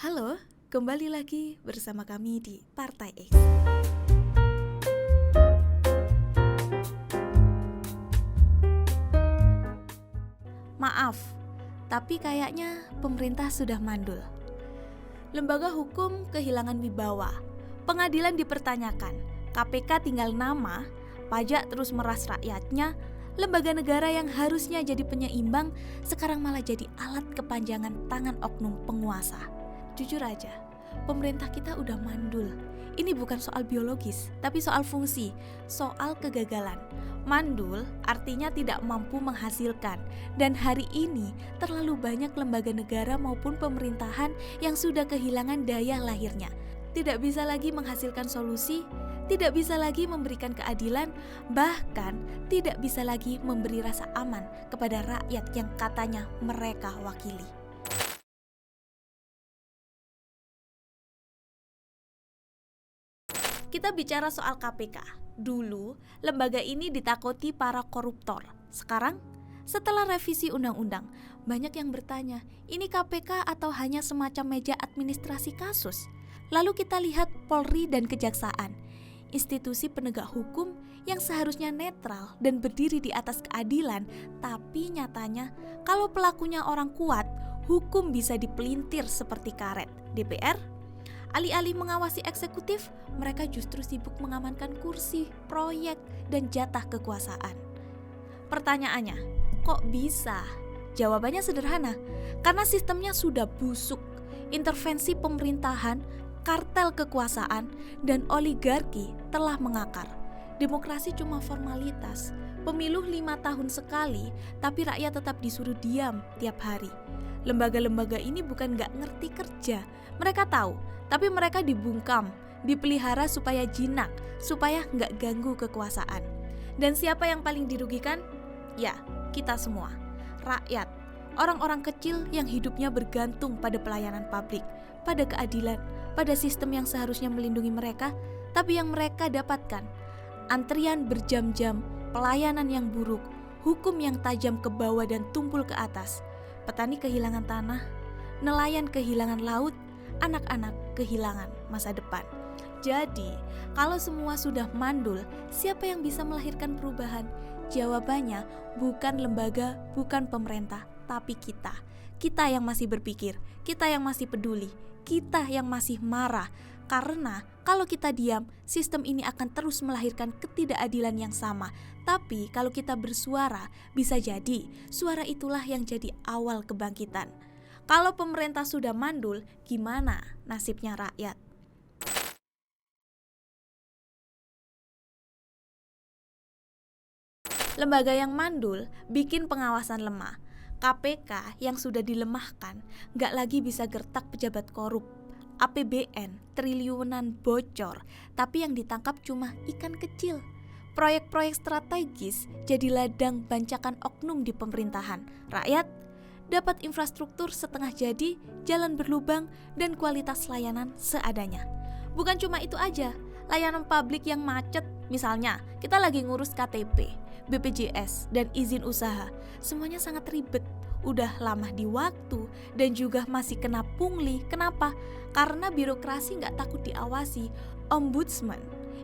Halo, kembali lagi bersama kami di Partai X. Maaf, tapi kayaknya pemerintah sudah mandul. Lembaga hukum kehilangan wibawa, pengadilan dipertanyakan, KPK tinggal nama, pajak terus meras rakyatnya, lembaga negara yang harusnya jadi penyeimbang sekarang malah jadi alat kepanjangan tangan oknum penguasa. Jujur aja, pemerintah kita udah mandul. Ini bukan soal biologis, tapi soal fungsi, soal kegagalan. Mandul artinya tidak mampu menghasilkan, dan hari ini terlalu banyak lembaga negara maupun pemerintahan yang sudah kehilangan daya lahirnya. Tidak bisa lagi menghasilkan solusi, tidak bisa lagi memberikan keadilan, bahkan tidak bisa lagi memberi rasa aman kepada rakyat yang katanya mereka wakili. Kita bicara soal KPK. Dulu, lembaga ini ditakuti para koruptor. Sekarang, setelah revisi undang-undang, banyak yang bertanya, ini KPK atau hanya semacam meja administrasi kasus? Lalu kita lihat Polri dan Kejaksaan, institusi penegak hukum yang seharusnya netral dan berdiri di atas keadilan, tapi nyatanya kalau pelakunya orang kuat, hukum bisa dipelintir seperti karet. DPR alih-alih mengawasi eksekutif, mereka justru sibuk mengamankan kursi, proyek, dan jatah kekuasaan. Pertanyaannya, kok bisa? Jawabannya sederhana, karena sistemnya sudah busuk. Intervensi pemerintahan, kartel kekuasaan, dan oligarki telah mengakar. Demokrasi cuma formalitas, pemilu 5 tahun sekali, tapi rakyat tetap disuruh diam tiap hari. Lembaga-lembaga ini bukan gak ngerti kerja, mereka tahu, tapi mereka dibungkam, dipelihara supaya jinak, supaya gak ganggu kekuasaan. Dan siapa yang paling dirugikan? Ya, kita semua, rakyat, orang-orang kecil yang hidupnya bergantung pada pelayanan publik, pada keadilan, pada sistem yang seharusnya melindungi mereka, tapi yang mereka dapatkan antrian berjam-jam, pelayanan yang buruk, hukum yang tajam ke bawah dan tumpul ke atas. Petani kehilangan tanah, nelayan kehilangan laut, anak-anak kehilangan masa depan. Jadi, kalau semua sudah mandul, siapa yang bisa melahirkan perubahan? Jawabannya bukan lembaga, bukan pemerintah, tapi kita. Kita yang masih berpikir, kita yang masih peduli, kita yang masih marah. Karena kalau kita diam, sistem ini akan terus melahirkan ketidakadilan yang sama. Tapi kalau kita bersuara, bisa jadi suara itulah yang jadi awal kebangkitan. Kalau pemerintah sudah mandul, gimana nasibnya rakyat? Lembaga yang mandul bikin pengawasan lemah. KPK yang sudah dilemahkan gak lagi bisa gertak pejabat korup. APBN triliunan bocor, tapi yang ditangkap cuma ikan kecil. Proyek-proyek strategis jadi ladang bancakan oknum di pemerintahan. Rakyat dapat infrastruktur setengah jadi, jalan berlubang, dan kualitas layanan seadanya. Bukan cuma itu aja, layanan publik yang macet, misalnya kita lagi ngurus KTP, BPJS, dan izin usaha, semuanya sangat ribet, udah lama di waktu, dan juga masih kena pungli. Kenapa? Karena birokrasi nggak takut diawasi. Ombudsman,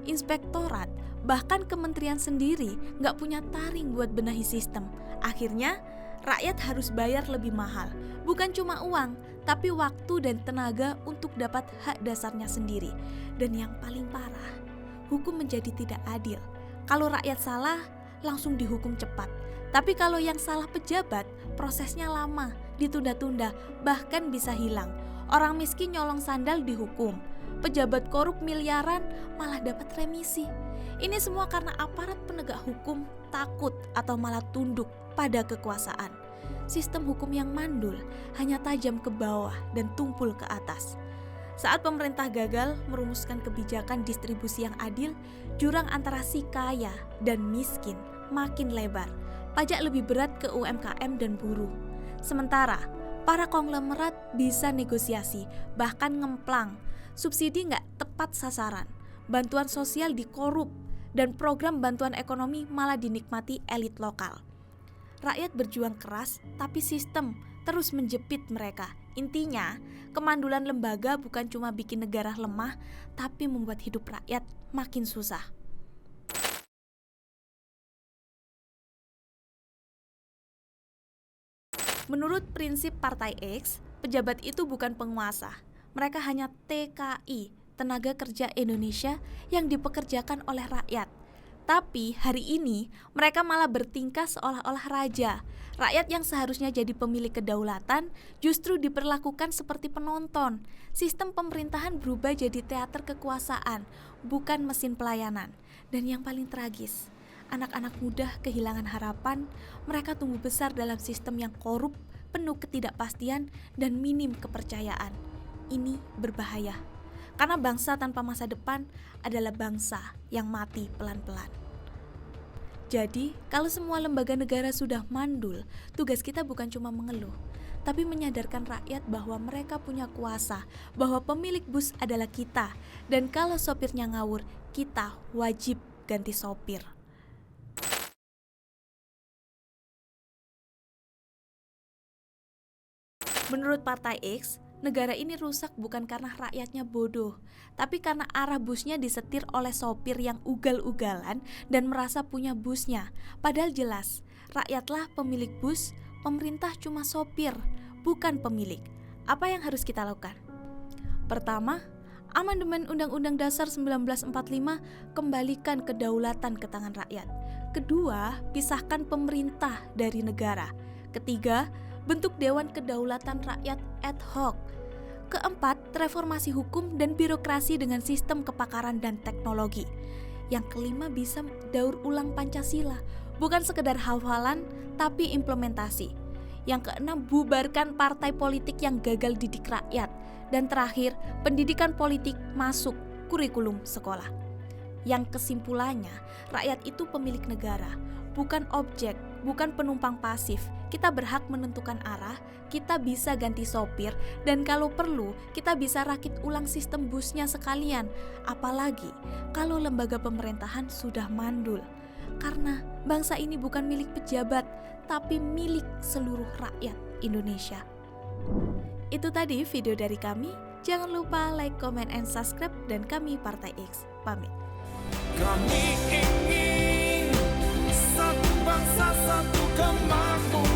inspektorat, bahkan kementerian sendiri nggak punya taring buat benahi sistem. Akhirnya, rakyat harus bayar lebih mahal. Bukan cuma uang, tapi waktu dan tenaga untuk dapat hak dasarnya sendiri. Dan yang paling parah, hukum menjadi tidak adil. Kalau rakyat salah, langsung dihukum cepat. Tapi kalau yang salah pejabat, prosesnya lama, ditunda-tunda, bahkan bisa hilang. Orang miskin nyolong sandal dihukum, pejabat korup miliaran malah dapat remisi. Ini semua karena aparat penegak hukum takut atau malah tunduk pada kekuasaan. Sistem hukum yang mandul hanya tajam ke bawah dan tumpul ke atas. Saat pemerintah gagal merumuskan kebijakan distribusi yang adil, jurang antara si kaya dan miskin makin lebar. Pajak lebih berat ke UMKM dan buruh. Sementara para konglomerat bisa negosiasi, bahkan ngemplang. Subsidi nggak tepat sasaran, bantuan sosial dikorup, dan program bantuan ekonomi malah dinikmati elit lokal. Rakyat berjuang keras, tapi sistem terus menjepit mereka. Intinya, kemandulan lembaga bukan cuma bikin negara lemah, tapi membuat hidup rakyat makin susah. Menurut prinsip Partai X, pejabat itu bukan penguasa. Mereka hanya TKI, tenaga kerja Indonesia yang dipekerjakan oleh rakyat. Tapi hari ini mereka malah bertingkah seolah-olah raja. Rakyat yang seharusnya jadi pemilik kedaulatan justru diperlakukan seperti penonton. Sistem pemerintahan berubah jadi teater kekuasaan, bukan mesin pelayanan. Dan yang paling tragis, anak-anak muda kehilangan harapan. Mereka tumbuh besar dalam sistem yang korup, penuh ketidakpastian, dan minim kepercayaan. Ini berbahaya. Karena bangsa tanpa masa depan adalah bangsa yang mati pelan-pelan. Jadi, kalau semua lembaga negara sudah mandul, tugas kita bukan cuma mengeluh, tapi menyadarkan rakyat bahwa mereka punya kuasa, bahwa pemilik bus adalah kita, dan kalau sopirnya ngawur, kita wajib ganti sopir. Menurut Partai X, negara ini rusak bukan karena rakyatnya bodoh, tapi karena arah busnya disetir oleh sopir yang ugal-ugalan dan merasa punya busnya. Padahal jelas, rakyatlah pemilik bus, pemerintah cuma sopir, bukan pemilik. Apa yang harus kita lakukan? Pertama, amandemen Undang-Undang Dasar 1945 kembalikan kedaulatan ke tangan rakyat. Kedua, pisahkan pemerintah dari negara. Ketiga, bentuk Dewan Kedaulatan Rakyat ad hoc. Keempat, reformasi hukum dan birokrasi dengan sistem kepakaran dan teknologi. Yang kelima, bisa daur ulang Pancasila, bukan sekedar hafalan tapi implementasi. Yang keenam, bubarkan partai politik yang gagal didik rakyat. Dan terakhir, pendidikan politik masuk kurikulum sekolah. Yang kesimpulannya, rakyat itu pemilik negara, bukan objek, bukan penumpang pasif. Kita berhak menentukan arah, kita bisa ganti sopir, dan kalau perlu, kita bisa rakit ulang sistem busnya sekalian. Apalagi kalau lembaga pemerintahan sudah mandul. Karena bangsa ini bukan milik pejabat, tapi milik seluruh rakyat Indonesia. Itu tadi video dari kami. Jangan lupa like, comment, and subscribe. Dan kami Partai X pamit. Kami ingin satu bangsa, satu kemampuan.